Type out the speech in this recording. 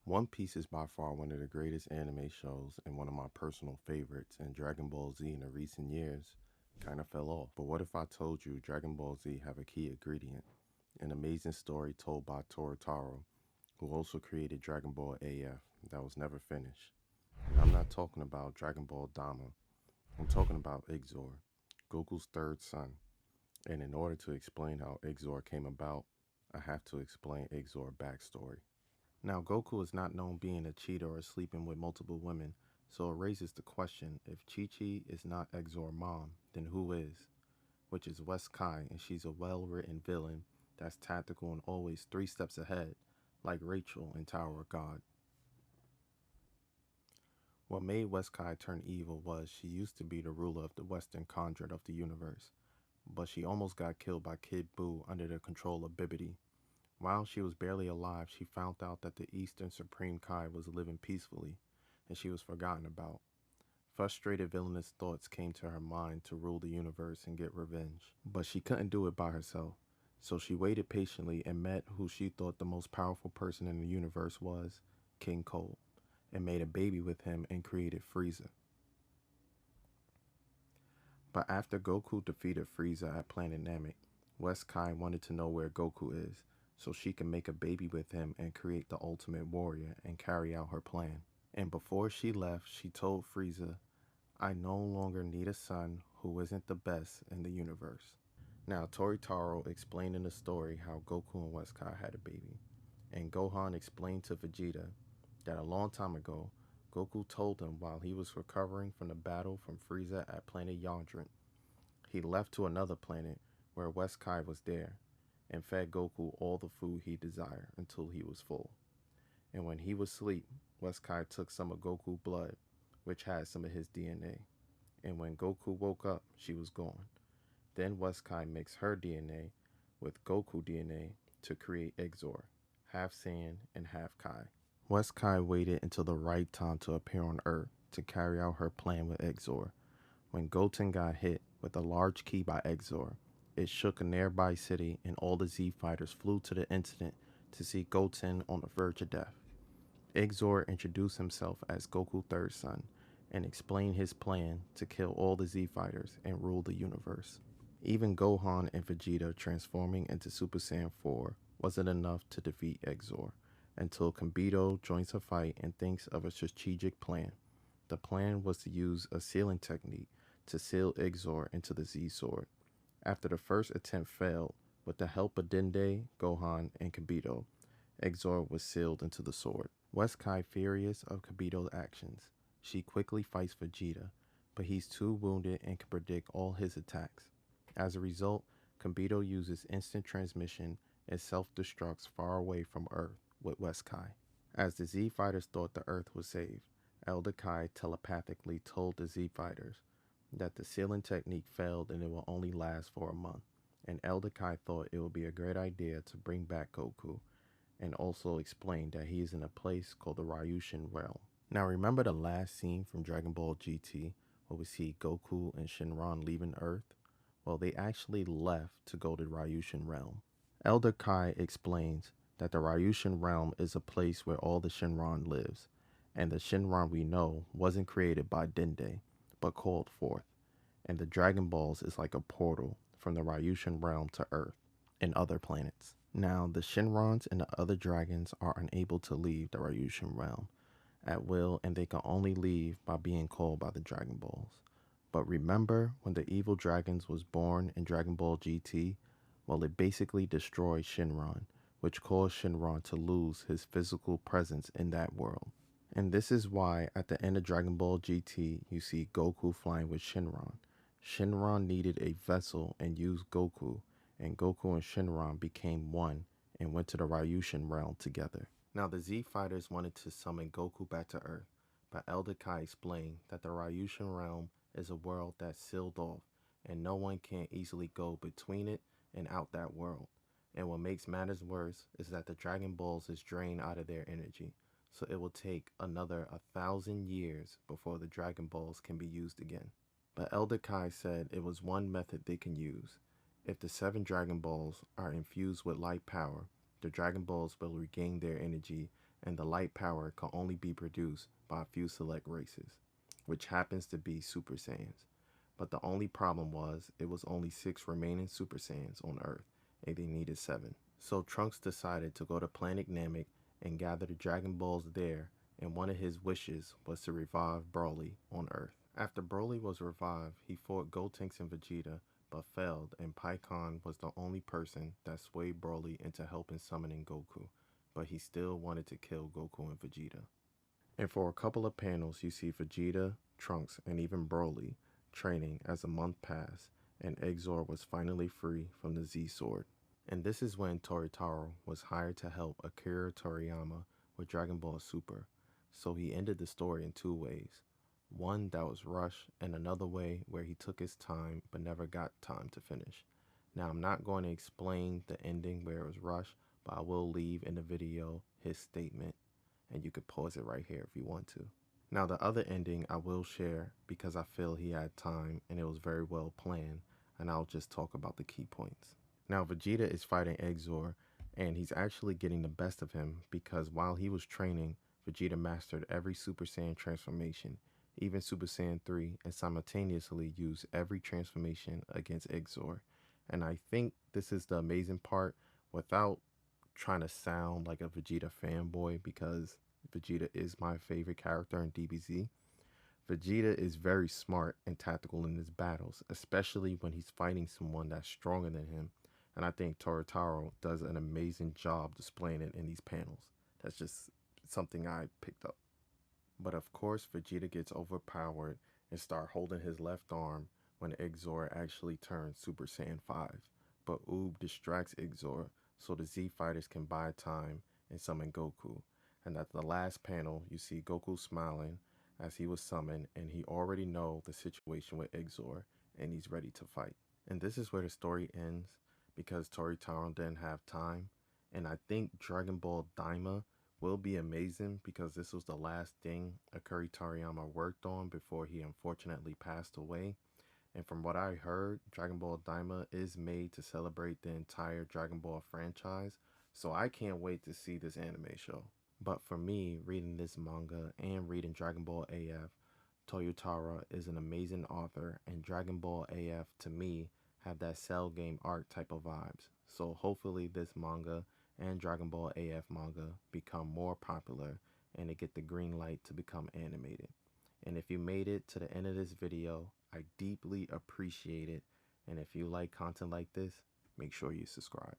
One Piece is by far one of the greatest anime shows and one of my personal favorites, and Dragon Ball Z in the recent years kind of fell off. But what if I told you Dragon Ball Z have a key ingredient? An amazing story told by Toyotaro, who also created Dragon Ball AF that was never finished. And I'm not talking about Dragon Ball Dama, I'm talking about Xor, Goku's third son. And in order to explain how Xor came about, I have to explain Xor's backstory. Now, Goku is not known being a cheater or sleeping with multiple women, so it raises the question, if Chi Chi is not Exor's mom, then who is? Which is West Kai, and she's a well-written villain that's tactical and always 3 steps ahead, like Rachel in Tower of God. What made West Kai turn evil was she used to be the ruler of the Western Conduit of the universe, but she almost got killed by Kid Buu under the control of Bibbidi. While she was barely alive, she found out that the Eastern Supreme Kai was living peacefully, and she was forgotten about. Frustrated, villainous thoughts came to her mind to rule the universe and get revenge. But she couldn't do it by herself, so she waited patiently and met who she thought the most powerful person in the universe was, King Cole, and made a baby with him and created Frieza. But after Goku defeated Frieza at Planet Namek, West Kai wanted to know where Goku is, so she can make a baby with him and create the ultimate warrior and carry out her plan. And before she left, she told Frieza, I no longer need a son who isn't the best in the universe. Now, Toritaro explained in the story how Goku and West Kai had a baby, and Gohan explained to Vegeta that a long time ago, Goku told him while he was recovering from the battle from Frieza at planet Yondrint, he left to another planet where West Kai was there and fed Goku all the food he desired until he was full. And when he was asleep, West Kai took some of Goku's blood, which had some of his DNA. And when Goku woke up, she was gone. Then West Kai mixed her DNA with Goku DNA to create Exor, half Saiyan and half Kai. West Kai waited until the right time to appear on Earth to carry out her plan with Exor. When Goten got hit with a large key by Exor, it shook a nearby city and all the Z fighters flew to the incident to see Goten on the verge of death. Exor introduced himself as Goku Third Son and explained his plan to kill all the Z fighters and rule the universe. Even Gohan and Vegeta transforming into Super Saiyan 4 wasn't enough to defeat Exor until Kibito joins the fight and thinks of a strategic plan. The plan was to use a sealing technique to seal Exor into the Z Sword. After the first attempt failed, with the help of Dende, Gohan, and Kibito, Exor was sealed into the sword. West Kai furious of Kibito's actions. She quickly fights Vegeta, but he's too wounded and can predict all his attacks. As a result, Kibito uses instant transmission and self-destructs far away from Earth with West Kai. As the Z fighters thought the Earth was saved, Elder Kai telepathically told the Z fighters that the sealing technique failed and it will only last for a month. And Elder Kai thought it would be a great idea to bring back Goku, and also explained that he is in a place called the Ryushin Realm. Now remember the last scene from Dragon Ball GT where we see Goku and Shenron leaving Earth? Well, they actually left to go to the Ryushin Realm. Elder Kai explains that the Ryushin Realm is a place where all the Shenron lives, and the Shenron we know wasn't created by Dende, but called forth, and the Dragon Balls is like a portal from the Ryushin Realm to Earth and other planets. Now, the Shenrons and the other dragons are unable to leave the Ryushin Realm at will, and they can only leave by being called by the Dragon Balls. But remember when the evil dragons was born in Dragon Ball GT? Well, it basically destroyed Shenron, which caused Shenron to lose his physical presence in that world. And this is why at the end of Dragon Ball GT, you see Goku flying with Shenron. Shenron needed a vessel and used Goku, and Goku and Shenron became one and went to the Ryushin realm together. Now the Z fighters wanted to summon Goku back to Earth, but Elder Kai explained that the Ryushin realm is a world that's sealed off, and no one can easily go between it and out that world. And what makes matters worse is that the Dragon Balls is drained out of their energy, so it will take another 1,000 years before the Dragon Balls can be used again. But Elder Kai said it was one method they can use. If the 7 Dragon Balls are infused with light power, the Dragon Balls will regain their energy and the light power can only be produced by a few select races, which happens to be Super Saiyans. But the only problem was it was only 6 remaining Super Saiyans on Earth, and they needed 7. So Trunks decided to go to planet Namek and gather the Dragon Balls there, and one of his wishes was to revive Broly on Earth. After Broly was revived, he fought Gotenks and Vegeta, but failed, and Pikkon was the only person that swayed Broly into helping summoning Goku, but he still wanted to kill Goku and Vegeta. And for a couple of panels, you see Vegeta, Trunks, and even Broly training as a month passed, and Xicor was finally free from the Z-Sword. And this is when Toyotaro was hired to help Akira Toriyama with Dragonball Super, so he ended the story in 2 ways. One that was rushed, and another way where he took his time but never got time to finish. Now I'm not going to explain the ending where it was rushed, but I will leave in the video his statement, and you could pause it right here if you want to. Now the other ending I will share because I feel he had time and it was very well planned, and I'll just talk about the key points. Now Vegeta is fighting Xicor, and he's actually getting the best of him because while he was training, Vegeta mastered every Super Saiyan transformation, even Super Saiyan 3, and simultaneously used every transformation against Xicor. And I think this is the amazing part, without trying to sound like a Vegeta fanboy, because Vegeta is my favorite character in DBZ. Vegeta is very smart and tactical in his battles, especially when he's fighting someone that's stronger than him. And I think Toyotaro does an amazing job displaying it in these panels. That's just something I picked up. But of course, Vegeta gets overpowered and start holding his left arm when Xicor actually turns Super Saiyan 5. But Oob distracts Xicor so the Z fighters can buy time and summon Goku. And at the last panel, you see Goku smiling as he was summoned, and he already knows the situation with Xicor and he's ready to fight. And this is where the story ends because Toyotaro didn't have time. And I think Dragon Ball Daima will be amazing because this was the last thing Akira Toriyama worked on before he unfortunately passed away. And from what I heard, Dragon Ball Daima is made to celebrate the entire Dragon Ball franchise, so I can't wait to see this anime show. But for me, reading this manga and reading Dragon Ball AF, Toyotaro is an amazing author, and Dragon Ball AF to me have that Cell game arc type of vibes. So hopefully this manga and Dragon Ball AF manga become more popular and they get the green light to become animated. And if you made it to the end of this video, I deeply appreciate it. And if you like content like this, make sure you subscribe.